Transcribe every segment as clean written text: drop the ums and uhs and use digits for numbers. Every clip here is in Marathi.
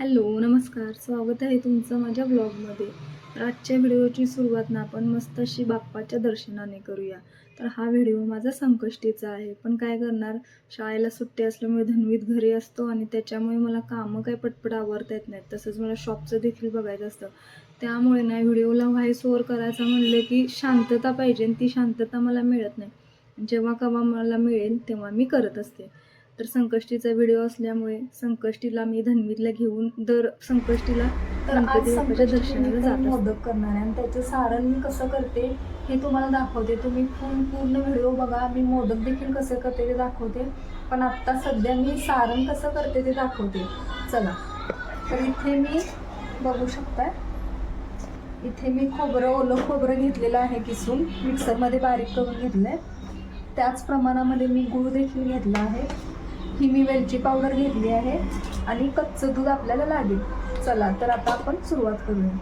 हॅलो, नमस्कार. स्वागत आहे तुमचं माझ्या ब्लॉगमध्ये. तर आजच्या व्हिडिओची सुरुवात ना आपण मस्त अशी बाप्पाच्या दर्शनाने करूया. तर हा व्हिडिओ माझा संकष्टीचा आहे. पण काय करणार, शाळेला सुट्टी असल्यामुळे धन्वीत घरी असतो आणि त्याच्यामुळे मला कामं काही पटपट आवरता येत नाहीत. तसंच मला शॉपचं देखील बघायचं असतं. त्यामुळे ना व्हिडिओला व्हॉइस ओव्हर करायचं म्हणलं की शांतता पाहिजे आणि ती शांतता मला मिळत नाही. जेव्हा केव्हा मला मिळेल तेव्हा मी करत असते. तर संकष्टीचा व्हिडिओ असल्यामुळे संकष्टीला मी धन्वीतला घेऊन दर संकष्टीला गणपती बाप्पाच्या दर्शनाला जात असते. मोदक करणार आहे आणि त्याचं सारण मी कसं करते हे तुम्हाला दाखवते. तुम्ही पूर्ण व्हिडिओ बघा. मी मोदक देखील कसं करते ते दाखवते. पण आत्ता सध्या मी सारण कसं करते ते दाखवते. चला. तर इथे मी बघू शकताय, इथे मी ओलं खोबरं घेतलेलं आहे किसून मिक्सरमध्ये बारीक करून घेतलं आहे. त्याच प्रमाणामध्ये मी गूळ देखील घेतला आहे. ही मी वेलची पावडर घेतली आहे आणि कच्चं दूध आपल्याला लागेल. चला तर आता आपण सुरुवात करूया.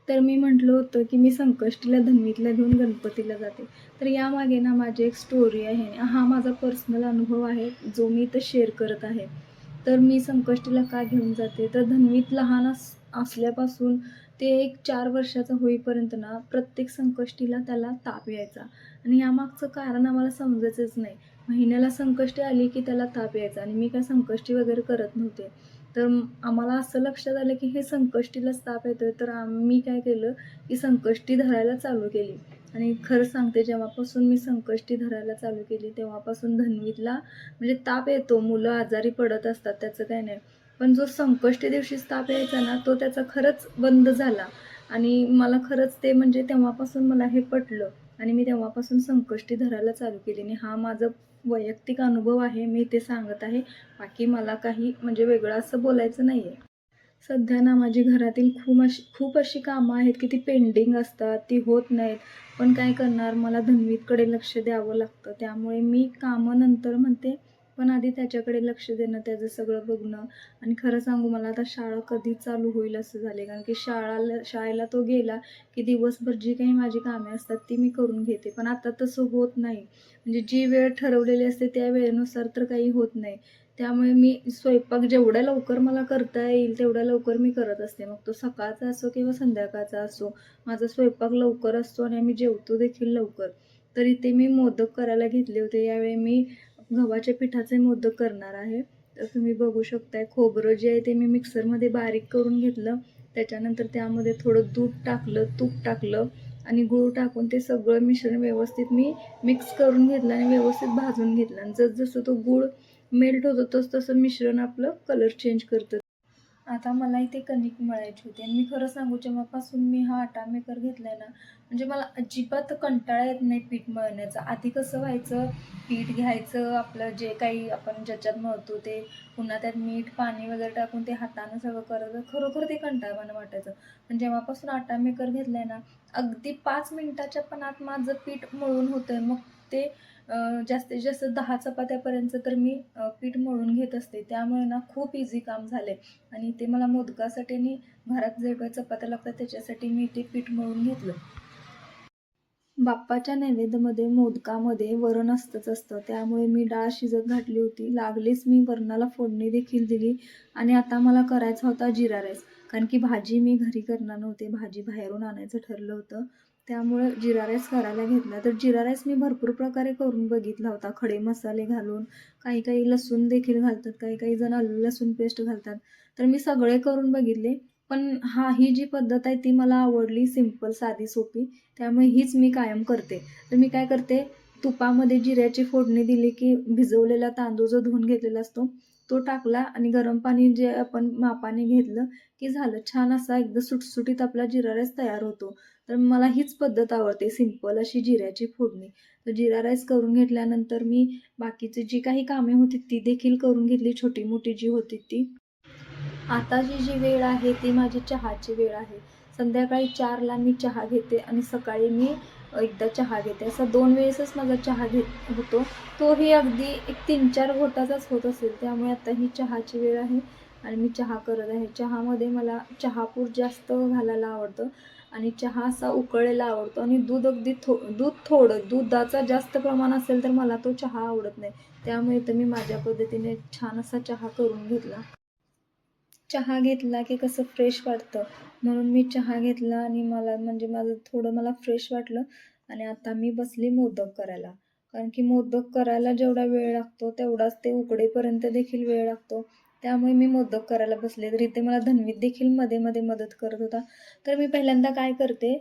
तर मी म्हटलं होतं की मी संकष्टीला धन्वीतला घेऊन गणपतीला जाते. तर यामागे ना माझी एक स्टोरी आहे. हा माझा पर्सनल अनुभव आहे जो मी इथं शेअर करत आहे. तर मी संकष्टीला का घेऊन जाते, तर धन्वीत लहान असल्यापासून ते एक 4 वर्षाचा होईपर्यंत ना प्रत्येक संकष्टीला त्याला ताप यायचा आणि यामागचं कारण आम्हाला समजायचंच नाही. महिन्याला संकष्टी आली की त्याला ताप यायचा आणि मी काय संकष्टी वगैरे करत नव्हते. तर आम्हाला असं लक्षात आलं की हे संकष्टीलाच ताप येतोय. तर आम्ही काय केलं की संकष्टी धरायला चालू केली आणि खरं सांगते, जेव्हापासून मी संकष्टी धरायला चालू केली तेव्हापासून धन्वीतला म्हणजे ताप येतो, मुलं आजारी पडत असतात, त्याचं काही नाही. पण जो संकष्टी दिवशीच ताप यायचा ना, तो त्याचा खरंच बंद झाला आणि मला खरंच ते म्हणजे तेव्हापासून मला हे पटलं आणि मी तेव्हापासून संकष्टी धरायला चालू केली. आणि हा माझा वैयक्तिक अनुभव आहे, मी ते सांगत आहे. बाकी मला काही म्हणजे वेगळं असं बोलायचं नाही आहे. सध्या ना माझी घरातील खूप अशी कामं आहेत की ती पेंडिंग असतात, ती होत नाहीत. पण काय करणार, मला धन्वीतकडे लक्ष द्यावं लागतं. त्यामुळे मी कामं नंतर म्हणते, पण आधी त्याच्याकडे लक्ष देणं, त्याचं सगळं बघणं. आणि खरं सांगू, मला आता शाळा कधी चालू होईल असं झाले. कारण की शाळेला तो गेला की दिवसभर जी काही माझी कामे असतात ती मी करून घेते. पण आता तसं होत नाही. म्हणजे जी वेळ ठरवलेली असते त्या वेळेनुसार तर काही होत नाही. त्यामुळे मी स्वयंपाक जेवढ्या लवकर मला करता येईल तेवढ्या लवकर मी करत असते. मग तो सकाळचा असो किंवा संध्याकाळचा असो, माझा स्वयंपाक लवकर असतो आणि आम्ही जेवतो देखील लवकर. तर इथे मी मोदक करायला घेतले होते. यावेळी मी गव्हाच्या पिठाचे मोदक करणार आहे. तर तुम्ही बघू शकताय, खोबरं जे आहे ते मी मिक्सरमध्ये बारीक करून घेतलं. त्याच्यानंतर त्यामध्ये थोडं दूध टाकलं, तूप टाकलं आणि गूळ टाकून ते सगळं मिश्रण व्यवस्थित मी मिक्स करून घेतलं आणि व्यवस्थित भाजून घेतलं. आणि जसजसं तो गूळ मेल्ट होतं तसं मिश्रण आपलं कलर चेंज करतं. आता मला इथे कणिक मळायची होती आणि मी खरं सांगू, जेव्हापासून मी हा आटा मेकर घेतलाय ना, म्हणजे मला अजिबात कंटाळा येत नाही पीठ मळण्याचा. आधी कसं व्हायचं, पीठ घ्यायचं आपलं जे काही आपण ज्याच्यात मळतो ते, पुन्हा त्यात मीठ पाणी वगैरे टाकून ते हातानं सगळं करायचं. खरोखर ते कंटाळवाणं वाटायचं. पण जेव्हापासून आटा मेकर घेतलाय ना, अगदी 5 मिनिटाच्या पण आत माझं पीठ मळून होतंय. मग ते जास्तीत जास्त 10 चपात्यापर्यंत तर मी पीठ मळून घेत असते. त्यामुळे ना खूप इझी काम झालंय. आणि ते मला मोदकासाठी आणि घरात जे काही चपात्या लागतात त्याच्यासाठी मी ते पीठ मळून घेतलं. बाप्पाच्या नैवेद्यामध्ये मोदकामध्ये वरण असतं. त्यामुळे मी डाळ शिजत घातली होती. लागलीच मी वरणाला फोडणी देखील दिली आणि आता मला करायचा होता जिरा राईस. कारण की भाजी मी घरी करणार नव्हते, भाजी बाहेरून आणायचं ठरलं होतं. त्यामुळं जिरा राईस करायला घेतला. तर जिरा राईस मी भरपूर प्रकारे करून बघितला होता, खडे मसाले घालून. काही लसूण देखील घालतात, काही जण आलं लसूण पेस्ट घालतात. तर मी सगळे करून बघितले. पण ही जी पद्धत आहे ती मला आवडली, सिंपल, साधी, सोपी. त्यामुळे हीच मी कायम करते. तर मी काय करते, तुपामध्ये जिऱ्याची फोडणी दिली की भिजवलेला तांदूळ जो धुवून घेतलेला असतो तो टाकला आणि गरम पाणी जे आपण मापाने घेतलं की झालं. छान असा एकदम सुटसुटीत आपला जिरा राईस तयार होतो. तर मला हीच पद्धत आवडते, सिंपल अशी जिऱ्याची फोडणी. तर जिरा राईस करून घेतल्यानंतर मी बाकीची जी काही कामे होती ती देखील करून घेतली, छोटी मोठी जी होती ती. आताची जी वेळ आहे ती माझी चहाची वेळ आहे. संध्याकाळी 4ला मी चहा घेते आणि सकाळी मी एकदा चहा घेते. असा 2 वेळेसच माझा चहा होतो. तोही अगदी एक 3-4 घोटाचाच होत असेल. त्यामुळे आता ही चहाची वेळ आहे आणि मी चहा करत आहे. चहामध्ये मला चहापूड जास्त घालायला आवडतं आणि चहा असा उकळलेला आवडतो आणि दूध अगदी दूध थोडं, दुधाचा जास्त प्रमाण असेल तर मला तो चहा आवडत नाही. त्यामुळे तर मी माझ्या पद्धतीने छान असा चहा करून घेतला. चहा घेतला की कसं फ्रेश वाटतं, म्हणून मी चहा घेतला आणि मला फ्रेश वाटलं आणि आता मी बसली मोदक करायला. कारण की मोदक करायला जेवढा वेळ लागतो, तेवढाच ते उकडेपर्यंत देखील वेळ लागतो. त्यामुळे मी मोदक करायला बसले. तर इथे मला धन्वीत देखील मध्ये-मध्ये मदत करत होता. तर मी पहिल्यांदा काय करते,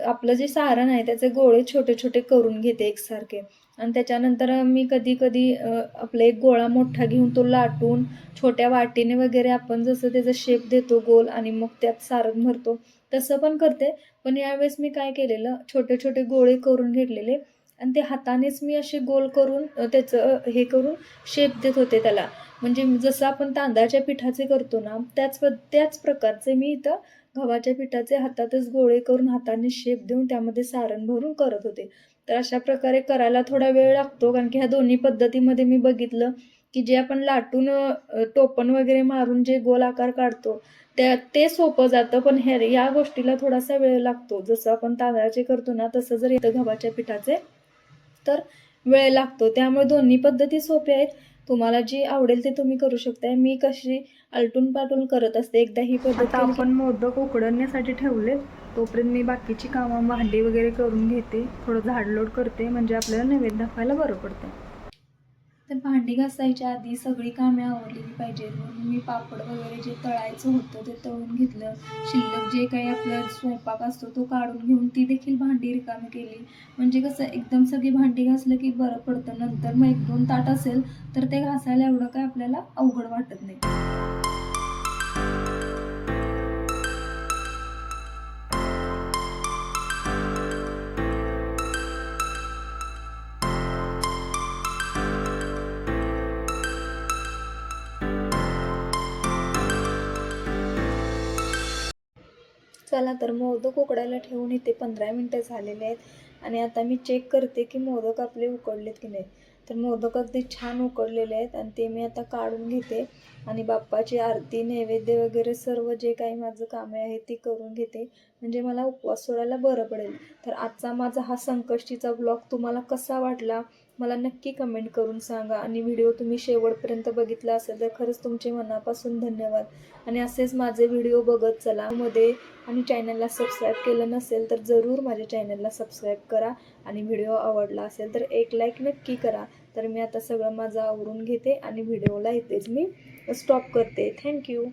आपलं जे सारण आहे त्याचे गोळे छोटे-छोटे करून घेते एकसारखे आणि त्याच्यानंतर मी कधी-कधी आपला एक गोळा मोठा घेऊन तो लाटून छोट्या वाटीने वगैरे आपण जसं त्याचा शेप देतो गोल आणि मग त्यात सारण भरतो, तसं पण करते. पण यावेळेस मी काय केलेलं, छोटे-छोटे गोळे करून घेतलेले आणि ते हातानेच मी असे गोल करून त्याचं हे करून शेप देत होते त्याला. म्हणजे जसं आपण तांदळाच्या पिठाचे करतो ना, त्याच प्रकारचे मी इथं गव्हाच्या पिठाचे हातातच गोळे करून हाताने शेप देऊन त्यामध्ये सारण भरून करत होते. तर अशा प्रकारे करायला थोडा वेळ लागतो, कारण की ह्या दोन्ही पद्धतीमध्ये मी बघितलं की जे आपण लाटून टोपण वगैरे मारून जे गोल आकार काढतो, ते सोपं जातं. पण या गोष्टीला थोडासा वेळ लागतो. जसं आपण तांदळाचे करतो ना, तसं जर येतं गव्हाच्या पिठाचे, तर वेळ लागतो. त्यामुळे दोन्ही पद्धती सोप्या आहेत. तुम्हाला जी आवडेल ते तुम्ही करू शकताय. मी कशी आलटून-पालटून करत असते. एकदा ही पद्धत आता आपण मोदक उकडण्यासाठी ठेवलेत. तोपर्यंत मी बाकीची कामं, भांडी वगैरे करून घेते. थोडं झाडलोट करते, म्हणजे आपल्याला नैवेद्य दाखवायला बरं पडतं. तर भांडी घासायच्या आधी सगळी कामे आवरलेली पाहिजेत, म्हणून मी पापड वगैरे जे तळायचं होतं ते तळून घेतलं. शिल्लक जे काही आपला स्वयंपाक असतो तो काढून घेऊन ती देखील भांडी रिकामी केली. म्हणजे कसं एकदम सगळी भांडी घासलं की बरं पडतं. नंतर मग 1-2 ताट असेल तर ते घासायला एवढं काय आपल्याला अवघड वाटत नाही. चला तर मोदक उकडायला ठेवून इथे 15 मिनटं झालेले आहेत आणि आता मी चेक करते की मोदक आपले उकडलेत की नाही. तर मोदक अगदी छान उकडलेले आहेत आणि ते मी आता काढून घेते आणि बाप्पाची आरती, नैवेद्य वगैरे सर्व जे काही माझं कामे आहे ती करून घेते, म्हणजे मला उपवास सोडायला बरं पडेल. तर आजचा माझा हा संकष्टीचा ब्लॉग तुम्हाला कसा वाटला मला नक्की कमेंट करून सांगा आणि व्हिडिओ तुम्ही शेवटपर्यंत बघितला असेल तर खरंच तुमचे मनापासून धन्यवाद. आणि असेच माझे व्हिडिओ बघत चला आणि चॅनलला सबस्क्राईब केलं नसेल तर जरूर माझ्या चॅनलला सबस्क्राईब करा आणि व्हिडिओ आवडला असेल तर एक लाईक नक्की करा. तर मी आता सगळं माझं आवरून घेते आणि व्हिडिओला इथेच मी स्टॉप करते. थँक्यू.